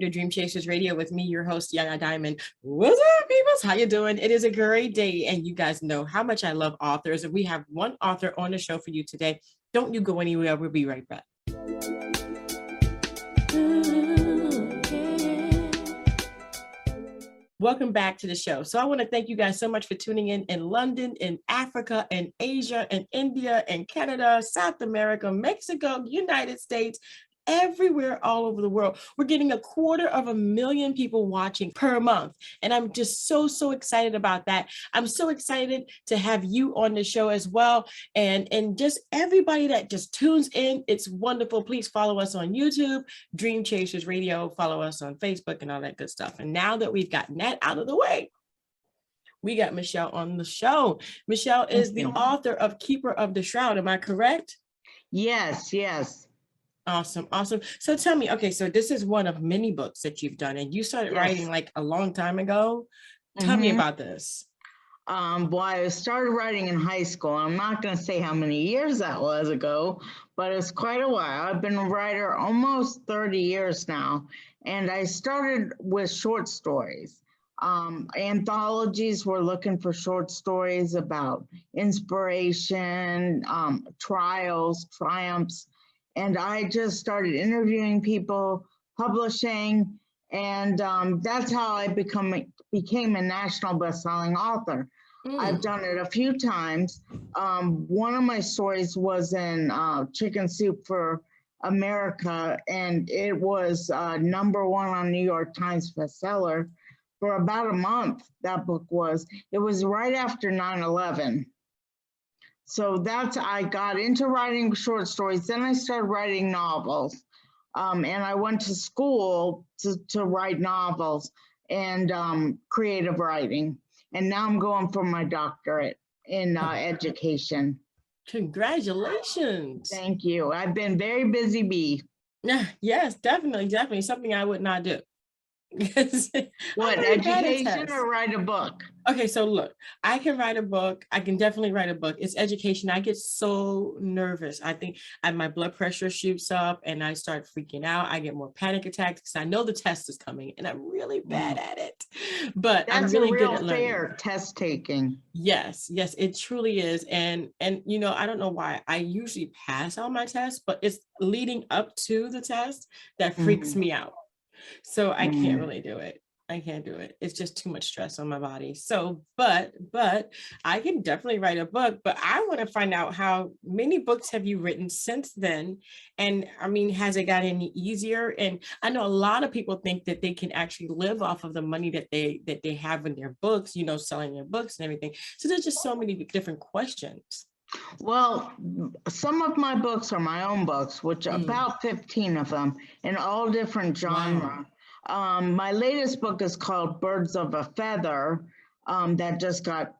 to Dream Chasers Radio with me, your host, Yaya Diamond. What's up, peoples? How you doing? It is a great day, and you guys know how much I love authors, and we have one author on the show for you today. Don't you go anywhere. We'll be right back. Welcome back to the show. So I want to thank you guys so much for tuning in London, in Africa, in Asia, in India, in Canada, South America, Mexico, United States, everywhere all over the world. We're getting 250,000 people watching per month. And I'm just so excited about that. I'm so excited to have you on the show as well. And just everybody that just tunes in, it's wonderful. Please follow us on YouTube, Dream Chasers Radio, follow us on Facebook and all that good stuff. And now that we've gotten that out of the way, we got Michele on the show. Michele is the author of Keeper of the Shroud. Am I correct? Yes. Awesome. So tell me, okay, so this is one of many books that you've done, and you started writing like a long time ago. Tell me about this. Well, I started writing in high school. I'm not going to say how many years that was ago, but it's quite a while. I've been a writer almost 30 years now, and I started with short stories. Anthologies were looking for short stories about inspiration, trials, triumphs. And I just started interviewing people, publishing, and that's how I became a national best-selling author. I've done it a few times. One of my stories was in Chicken Soup for America, and it was #1 on New York Times bestseller for about a month. That book was. It was right after 9/11. So I got into writing short stories. Then I started writing novels. And I went to school to write novels and creative writing. And now I'm going for my doctorate in education. Congratulations. Thank you. I've been very busy bee. Yes, definitely. Something I would not do. What, education or write a book? Okay, so look, I can write a book. I can definitely write a book. It's education. I get so nervous. I think my blood pressure shoots up and I start freaking out. I get more panic attacks because I know the test is coming and I'm really bad at it. But I'm really good at learning. Fair test taking. Yes, it truly is. And you know, I don't know why I usually pass all my tests, but it's leading up to the test that freaks me out. So I can't really do it. I can't do it. It's just too much stress on my body. So, but I can definitely write a book, but I want to find out how many books have you written since then? And I mean, has it got any easier? And I know a lot of people think that they can actually live off of the money that they have in their books, you know, selling their books and everything. So there's just so many different questions. Well, some of my books are my own books, which are about 15 of them in all different genres. Wow. My latest book is called Birds of a Feather, that just got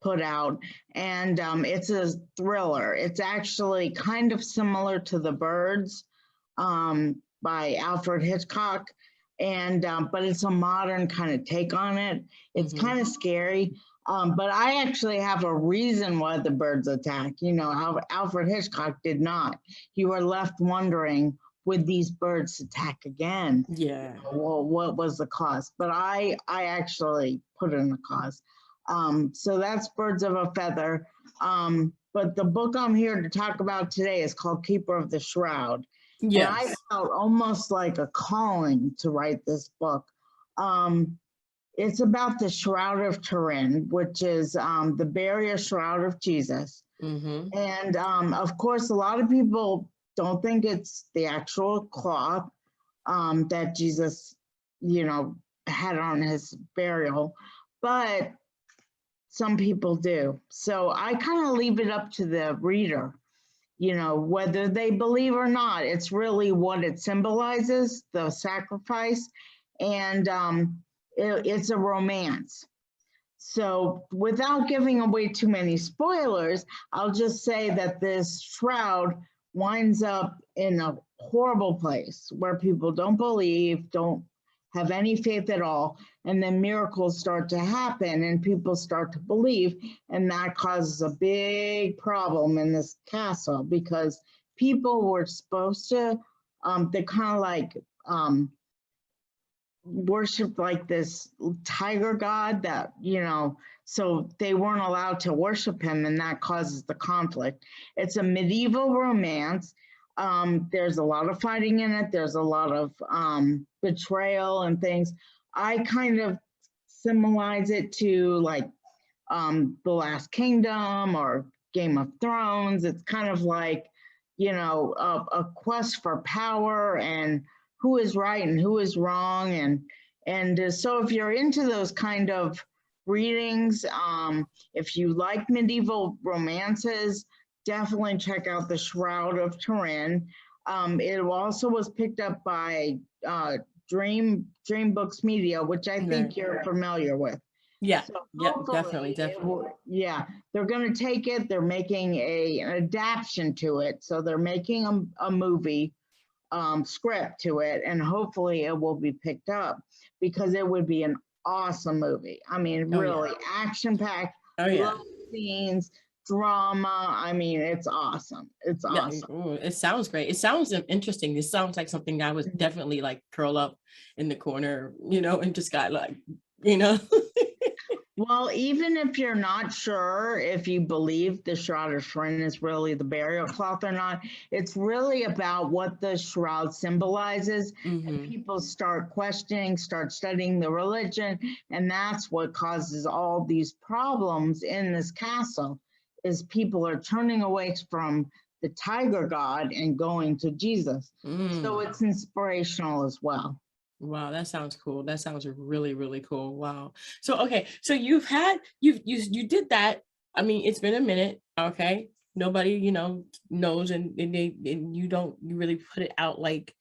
put out, and it's a thriller. It's actually kind of similar to The Birds by Alfred Hitchcock, and but it's a modern kind of take on it. It's kind of scary. But I actually have a reason why the birds attack. You know, Alfred Hitchcock did not. You were left wondering, would these birds attack again? Yeah. Well, what was the cause? But I actually put in the cause. So that's Birds of a Feather. But the book I'm here to talk about today is called Keeper of the Shroud. Yes. And I felt almost like a calling to write this book. It's about the Shroud of Turin, which is the burial shroud of Jesus. And of course, a lot of people don't think it's the actual cloth that Jesus, you know, had on his burial, but some people do. So I kind of leave it up to the reader, you know, whether they believe or not. It's really what it symbolizes, the sacrifice, and it's a romance. So without giving away too many spoilers, I'll just say that this shroud winds up in a horrible place where people don't believe, don't have any faith at all, and then miracles start to happen and people start to believe, and that causes a big problem in this castle because people were supposed to, they kind of like worshiped like this tiger god that, so they weren't allowed to worship him, and that causes the conflict. It's a medieval romance. There's a lot of fighting in it. There's a lot of betrayal and things. I kind of symbolize it to like The Last Kingdom or Game of Thrones. It's kind of like, a quest for power and who is right and who is wrong. And so if you're into those kind of readings, if you like medieval romances, definitely check out The Shroud of Turin. It also was picked up by Dream Books Media, which I think you're familiar with. Yeah, So yeah, definitely. They're going to take it. They're making an adaptation to it. So they're making a movie script to it, and hopefully it will be picked up because it would be an awesome movie. I mean, really action-packed, love scenes, drama. I mean, it's awesome. It's awesome. Ooh, it sounds great. It sounds interesting. It sounds like something I would definitely like curl up in the corner, and just got like, Well, even if you're not sure if you believe the Shroud of Turin is really the burial cloth or not, it's really about what the shroud symbolizes. And people start questioning, start studying the religion, and that's what causes all these problems in this castle, is people are turning away from the tiger god and going to Jesus. So it's inspirational as well. Wow, that sounds cool. That sounds really, really cool. Wow. So, okay. So you did that. I mean, it's been a minute. Okay. Nobody, knows, and you really put it out like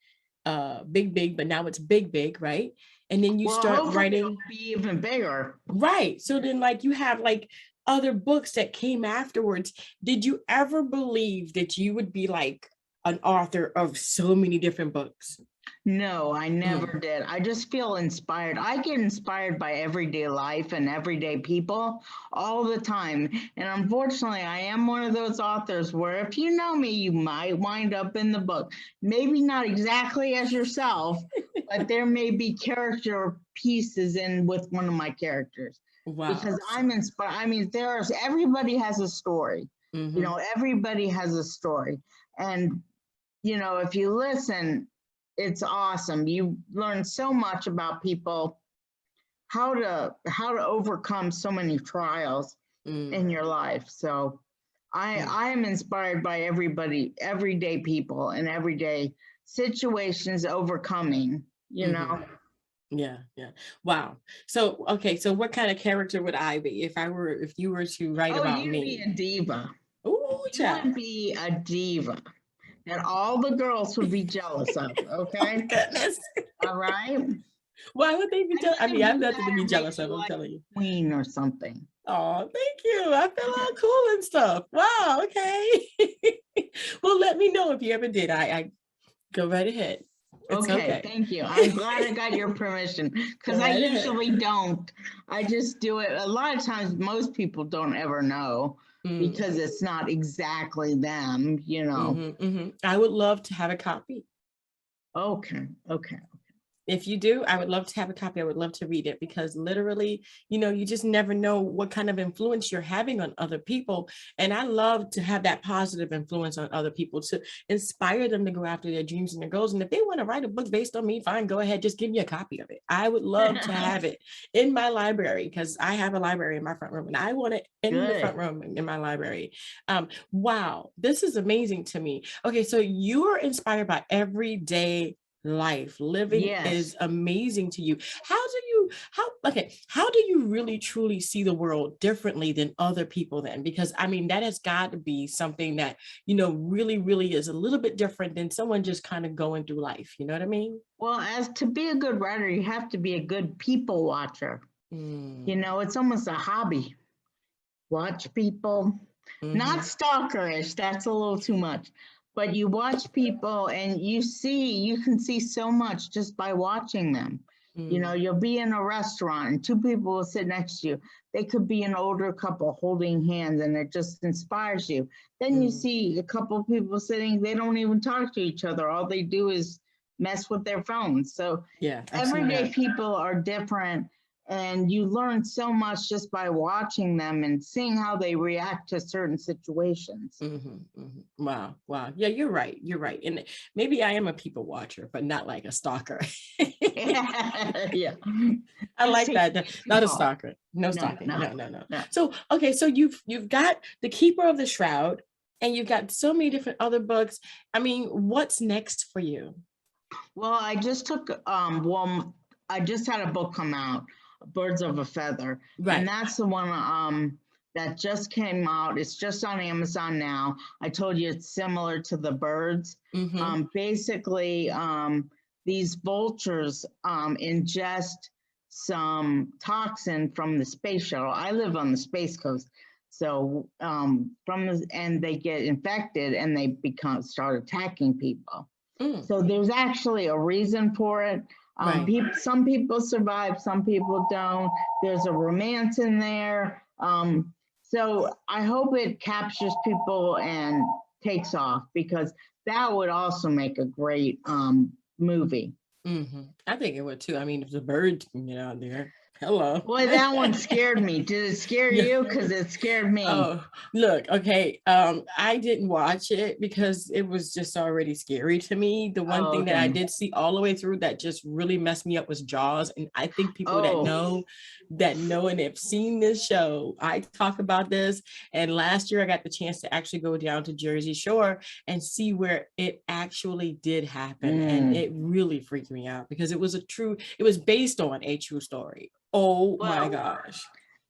big, but now it's big, right? And then you start writing. It'll be even bigger. Right. So then like you have like other books that came afterwards. Did you ever believe that you would be like an author of so many different books? No, I never did. I just feel inspired. I get inspired by everyday life and everyday people all the time. And unfortunately, I am one of those authors where if you know me, you might wind up in the book. Maybe not exactly as yourself, but there may be character pieces in with one of my characters. Wow. Because I'm inspired. I mean, everybody has a story. Everybody has a story. And, if you listen, it's awesome. You learn so much about people, how to overcome so many trials in your life. So I am inspired by everyday people and everyday situations overcoming, Yeah. Wow. So, okay. So what kind of character would I be if you were to write about me? You'd be a diva. Ooh, you would be a diva that all the girls would be jealous of, okay? Oh, goodness. All right? Why would they be jealous? I mean, I have nothing to be jealous of, I'm telling you. Queen or something. Oh, thank you. I feel all cool and stuff. Wow, okay. Well, let me know if you ever did. I go right ahead. Okay, thank you. I'm glad I got your permission, because I usually don't. I just do it. A lot of times, most people don't ever know. Because it's not exactly them, I would love to have a copy. Okay. If you do, I would love to have a copy. I would love to read it, because literally, you just never know what kind of influence you're having on other people. And I love to have that positive influence on other people, to inspire them to go after their dreams and their goals. And if they want to write a book based on me, fine, go ahead, just give me a copy of it. I would love to have it in my library, because I have a library in my front room, and I want it in the front room in my library. Wow, this is amazing to me. Okay, so you are inspired by everyday life. Living is amazing to you. How do you really truly see the world differently than other people then? Because I mean, that has got to be something that, really is a little bit different than someone just kind of going through life. You know what I mean? Well, as to be a good writer, you have to be a good people watcher. It's almost a hobby. Watch people, not stalkerish. That's a little too much. But you watch people and you can see so much just by watching them. You'll be in a restaurant and two people will sit next to you. They could be an older couple holding hands, and it just inspires you. Then you see a couple of people sitting, they don't even talk to each other. All they do is mess with their phones. So Yeah, I've seen everyday that. people are different, and you learn so much just by watching them and seeing how they react to certain situations. Wow, wow. Yeah, you're right. You're right. And maybe I am a people watcher, but not like a stalker. Yeah. I Just like take that. Not a people. stalker. No No, stalking. no, No. no. So, okay, so you've got The Keeper of the Shroud, and you've got so many different other books. I mean, what's next for you? Well, I just took, I just had a book come out, Birds of a Feather. Right. And that's the one that just came out. It's just on Amazon now. I told you it's similar to the birds. Basically, these vultures ingest some toxin from the space shuttle. I live on the Space Coast. So and they get infected and they start attacking people. So there's actually a reason for it. Some people survive, some people don't. There's a romance in there. So I hope it captures people and takes off, because that would also make a great movie. I think it would too. I mean, if the birds can get out there. Hello. Boy, that one scared me. Did it scare you? Because it scared me. Oh, look, okay. I didn't watch it because it was just already scary to me. The one thing that I did see all the way through that just really messed me up was Jaws. And I think people that know and have seen this show, I talk about this. And last year I got the chance to actually go down to Jersey Shore and see where it actually did happen. And it really freaked me out because it was based on a true story. Oh my gosh.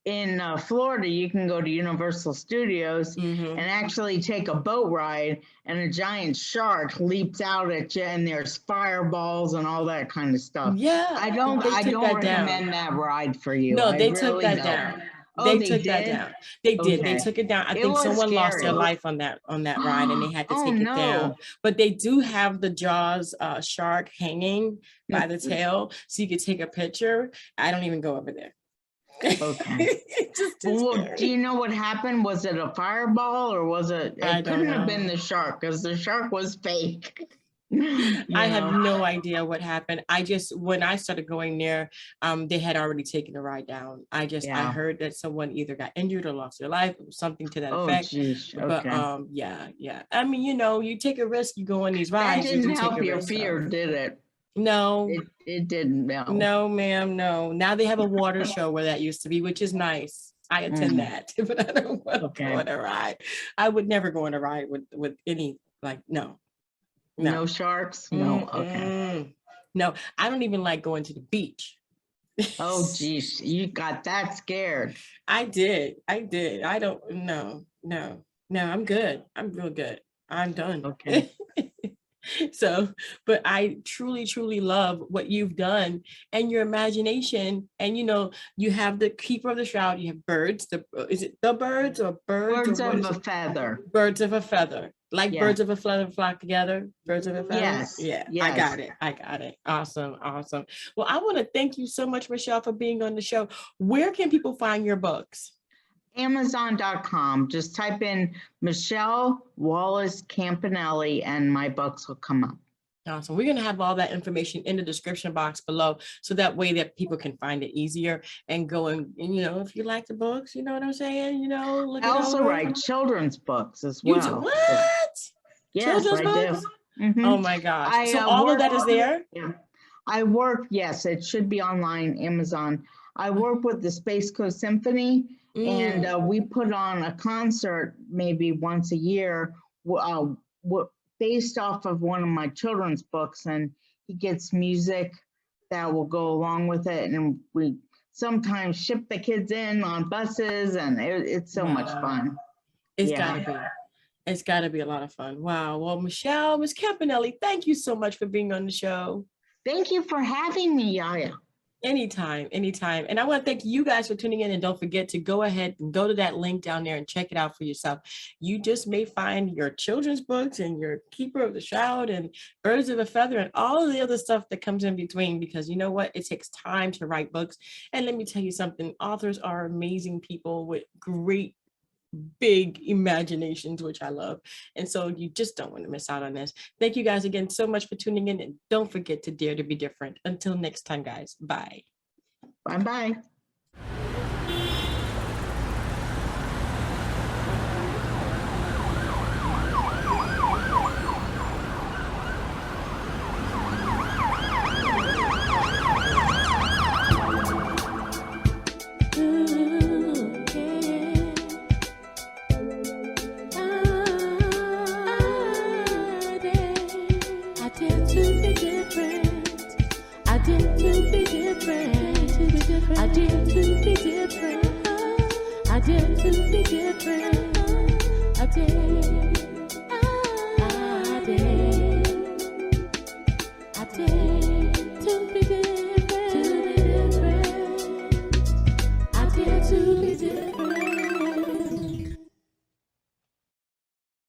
In Florida, you can go to Universal Studios and actually take a boat ride, and a giant shark leaps out at you, and there's fireballs and all that kind of stuff. Yeah, I don't recommend that ride for you. No, they took that down. They took that down. They did. They took it down. I think someone lost their life on that ride, and they had to take it down. But they do have the Jaws shark hanging by the tail, so you could take a picture. I don't even go over there. Okay. Well, do you know what happened? Was it a fireball, or was it? It couldn't have been the shark, because the shark was fake. I have no idea what happened. When I started going there, they had already taken the ride down. I heard that someone either got injured or lost their life, or something to that effect. Geez. Okay. But yeah. I mean, you take a risk, you go on these rides. That didn't help your fear, did it? No, it didn't. No, ma'am, no. Now they have a water show where that used to be, which is nice. I attend that, but I don't want to go on a ride. I would never go on a ride with any, no. No sharks? No, okay. No, I don't even like going to the beach. Oh, geez, you got that scared. I did. I don't, no, I'm good. I'm real good. I'm done. Okay. So, but I truly, truly love what you've done and your imagination. And, you have The Keeper of the Shroud, you have birds. Is it the birds or birds? Birds of a feather. Birds of a feather. Like birds of a feather flock together. Birds of a feather. Yes. Yeah. Yes. I got it. Awesome. Well, I want to thank you so much, Michele, for being on the show. Where can people find your books? Amazon.com. Just type in Michele Wallace Campanelli and my books will come up. Awesome. We're going to have all that information in the description box below, so that way that people can find it easier and go and if you like the books, you know what I'm saying? Look I also write children's books as well. You do? What? Yes, children's I books? do. Oh my gosh. So all of that is there? Yeah. Yes, it should be online, Amazon. I work with the Space Coast Symphony, and we put on a concert maybe once a year based off of one of my children's books, and he gets music that will go along with it, and we sometimes ship the kids in on buses, and it's so much fun. It's gotta be a lot of fun. Wow. Well, Michele, Ms. Campanelli, thank you so much for being on the show. Thank you for having me, Yaya. Anytime. And I want to thank you guys for tuning in, and don't forget to go ahead and go to that link down there and check it out for yourself. You just may find your children's books and your Keeper of the Shroud and Birds of a Feather and all of the other stuff that comes in between, because you know what? It takes time to write books. And let me tell you something, authors are amazing people with great big imaginations, which I love. And so you just don't want to miss out on this. Thank you guys again so much for tuning in, and don't forget to dare to be different. Until next time, guys. Bye. Bye-bye. I dare to be different.